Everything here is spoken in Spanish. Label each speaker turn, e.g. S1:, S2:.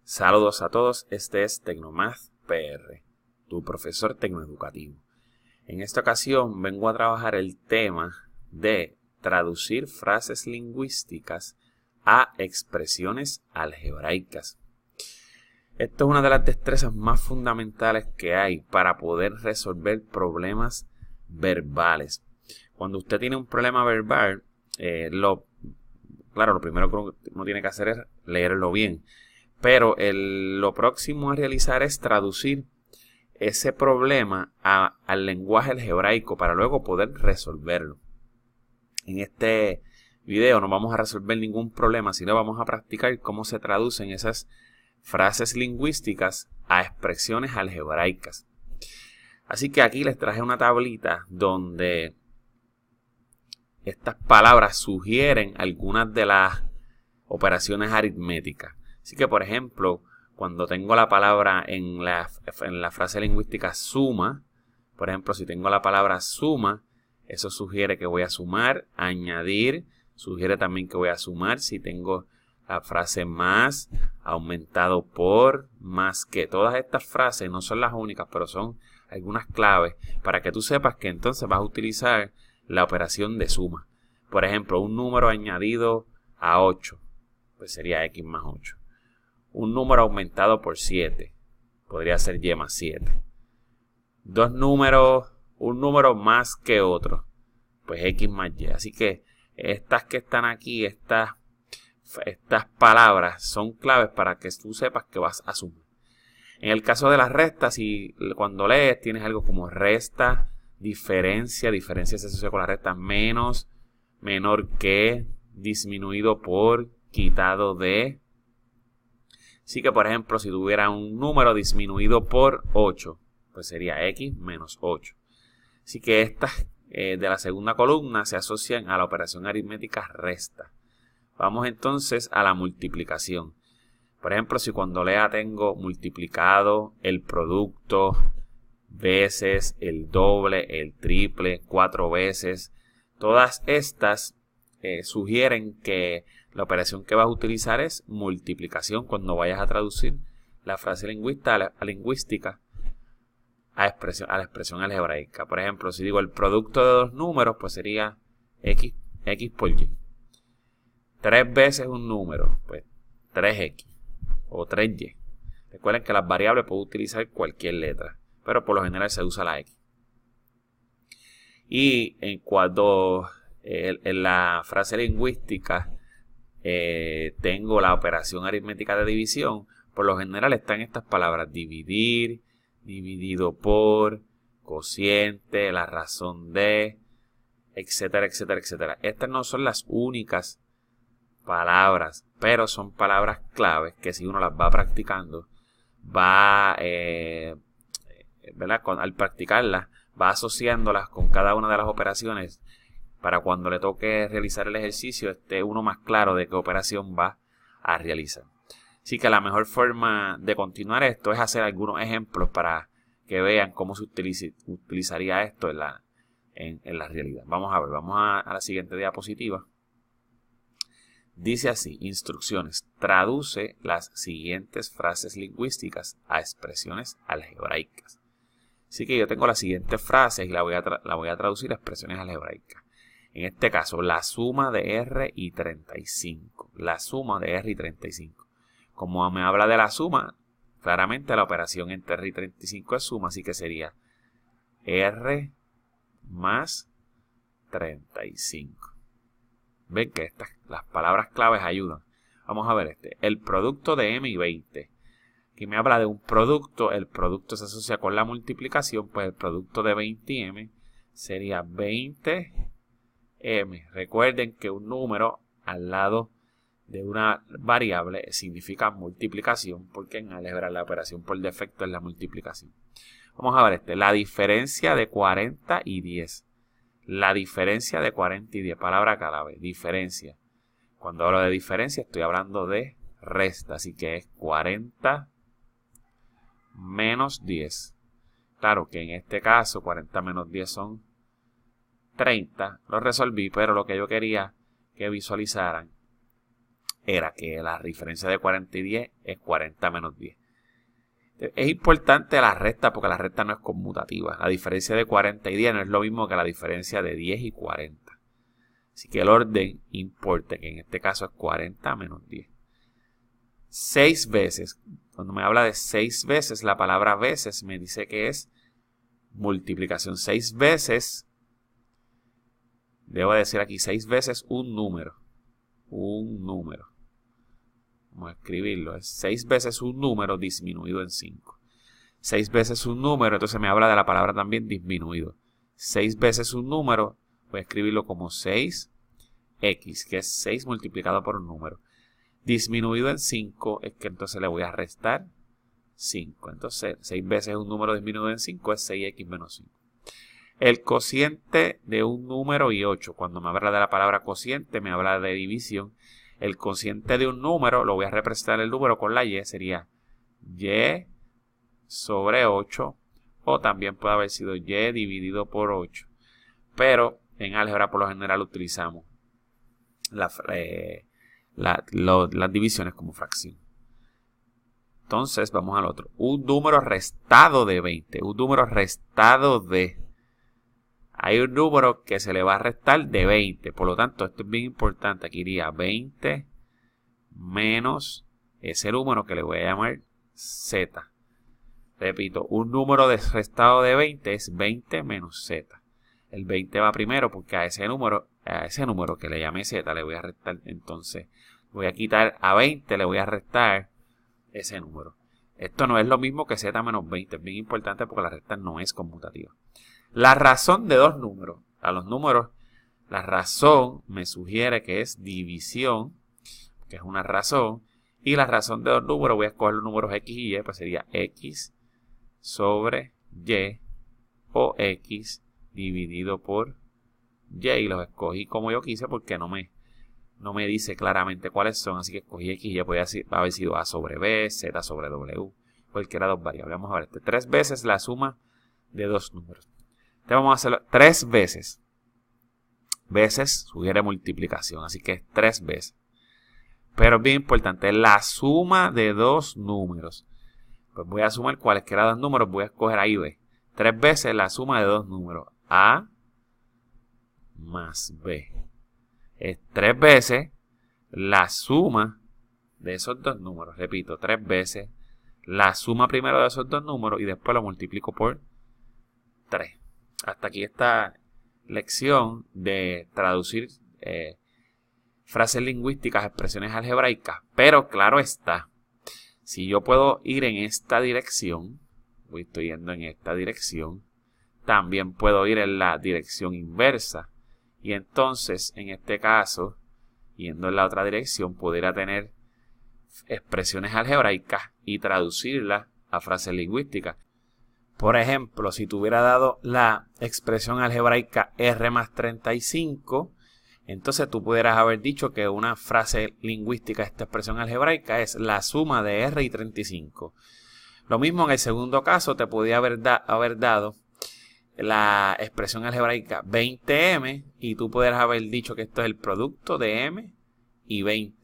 S1: Saludos a todos, este es Tecnomath PR, tu profesor tecnoeducativo. En esta ocasión vengo a trabajar el tema de traducir frases lingüísticas a expresiones algebraicas. Esto es una de las destrezas más fundamentales que hay para poder resolver problemas verbales. Cuando usted tiene un problema verbal, lo primero que uno tiene que hacer es leerlo bien. Pero lo próximo a realizar es traducir ese problema al lenguaje algebraico para luego poder resolverlo. En este video no vamos a resolver ningún problema, sino vamos a practicar cómo se traducen esas frases lingüísticas a expresiones algebraicas. Así que aquí les traje una tablita donde estas palabras sugieren algunas de las operaciones aritméticas. Así que, por ejemplo, cuando tengo la palabra en la frase lingüística suma, por ejemplo, si tengo la palabra suma, eso sugiere que voy a sumar, añadir, sugiere también que voy a sumar. Si tengo la frase más, aumentado por, más que. Todas estas frases no son las únicas, pero son algunas claves para que tú sepas que entonces vas a utilizar la operación de suma. Por ejemplo, un número añadido a 8, pues sería x más 8. Un número aumentado por 7, podría ser y más 7. Un número más que otro, pues x más y. Así que estas que están aquí, estas palabras son claves para que tú sepas que vas a sumar. En el caso de las restas, si cuando lees tienes algo como resta, diferencia se asocia con la resta, menos, menor que, disminuido por, quitado de. Así que, por ejemplo, si tuviera un número disminuido por 8, pues sería x menos 8. Así que estas de la segunda columna se asocian a la operación aritmética resta. Vamos entonces a la multiplicación. Por ejemplo, si cuando lea tengo multiplicado, el producto, veces, el doble, el triple, 4 veces, todas estas sugieren que la operación que vas a utilizar es multiplicación cuando vayas a traducir la frase lingüística a la expresión algebraica. Por ejemplo, si digo el producto de dos números, pues sería x por y. 3 veces un número, pues 3x o 3y. Recuerden que las variables puedo utilizar cualquier letra, pero por lo general se usa la x. Y cuando en la frase lingüística tengo la operación aritmética de división, por lo general están estas palabras: dividir, dividido por, cociente, la razón de, etcétera, etcétera, etcétera. Estas no son las únicas palabras, pero son palabras claves que si uno las va practicando, al practicarlas, va asociándolas con cada una de las operaciones para cuando le toque realizar el ejercicio esté uno más claro de qué operación va a realizar. Así que la mejor forma de continuar esto es hacer algunos ejemplos para que vean cómo se utilizaría esto en la realidad. Vamos a ver, vamos a la siguiente diapositiva. Dice así: instrucciones. Traduce las siguientes frases lingüísticas a expresiones algebraicas. Así que yo tengo las siguientes frases y la voy a traducir a expresiones algebraicas. En este caso, la suma de R y 35. La suma de R y 35. Como me habla de la suma, claramente la operación entre R y 35 es suma, así que sería R más 35. Ven que las palabras claves ayudan. Vamos a ver el producto de M y 20. Aquí me habla de un producto. El producto se asocia con la multiplicación, pues el producto de 20M sería 20M. Recuerden que un número al lado de una variable significa multiplicación, porque en álgebra la operación por defecto es la multiplicación. Vamos a ver la diferencia de 40 y 10. La diferencia de 40 y 10, palabra clave, diferencia. Cuando hablo de diferencia estoy hablando de resta, así que es 40 menos 10. Claro que en este caso 40 menos 10 son 30. Lo resolví, pero lo que yo quería que visualizaran era que la diferencia de 40 y 10 es 40 menos 10. Es importante la resta porque la resta no es conmutativa. La diferencia de 40 y 10 no es lo mismo que la diferencia de 10 y 40. Así que el orden importa, que en este caso es 40 menos 10. 6 veces. Cuando me habla de 6 veces, la palabra veces me dice que es multiplicación. 6 veces, debo decir aquí, 6 veces un número. Un número. Vamos a escribirlo. Es 6 veces un número disminuido en 5. 6 veces un número, entonces me habla de la palabra también disminuido. 6 veces un número, voy a escribirlo como 6x, que es 6 multiplicado por un número. Disminuido en 5 es que entonces le voy a restar 5. Entonces 6 veces un número disminuido en 5 es 6x menos 5. El cociente de un número y 8. Cuando me habla de la palabra cociente, me habla de división. El cociente de un número, lo voy a representar el número con la y, sería y sobre 8. O también puede haber sido y dividido por 8. Pero en álgebra por lo general utilizamos las divisiones como fracción. Entonces vamos al otro. Un número restado de 20. Un número restado de... Hay un número que se le va a restar de 20. Por lo tanto, esto es bien importante. Aquí iría 20 menos ese número que le voy a llamar z. Repito, un número restado de 20 es 20 menos z. El 20 va primero porque a ese número que le llame z le voy a restar. Entonces, voy a quitar a 20, le voy a restar ese número. Esto no es lo mismo que z menos 20. Es bien importante porque la resta no es conmutativa. La razón de dos números. A los números, la razón me sugiere que es división, que es una razón. Y la razón de dos números, voy a escoger los números x y y, pues sería x sobre y o x dividido por y. Y los escogí como yo quise porque no me dice claramente cuáles son. Así que escogí x y y, puede haber sido a sobre b, z sobre w, cualquiera de dos variables. Vamos a ver, 3 veces la suma de dos números. Vamos a hacerlo 3 veces. Veces sugiere multiplicación, así que es 3 veces. Pero es bien importante, la suma de dos números. Pues voy a sumar cualesquiera dos números, voy a escoger A y B. 3 veces la suma de dos números. A más B. Es 3 veces la suma de esos dos números. Repito, 3 veces la suma primero de esos dos números y después lo multiplico por 3. Hasta aquí esta lección de traducir frases lingüísticas, expresiones algebraicas. Pero claro está, si yo puedo ir en esta dirección, estoy yendo en esta dirección, también puedo ir en la dirección inversa. Y entonces, en este caso, yendo en la otra dirección, pudiera tener expresiones algebraicas y traducirlas a frases lingüísticas. Por ejemplo, si te hubiera dado la expresión algebraica R más 35, entonces tú pudieras haber dicho que una frase lingüística, esta expresión algebraica, es la suma de R y 35. Lo mismo en el segundo caso, te podía haber dado la expresión algebraica 20M y tú pudieras haber dicho que esto es el producto de M y 20.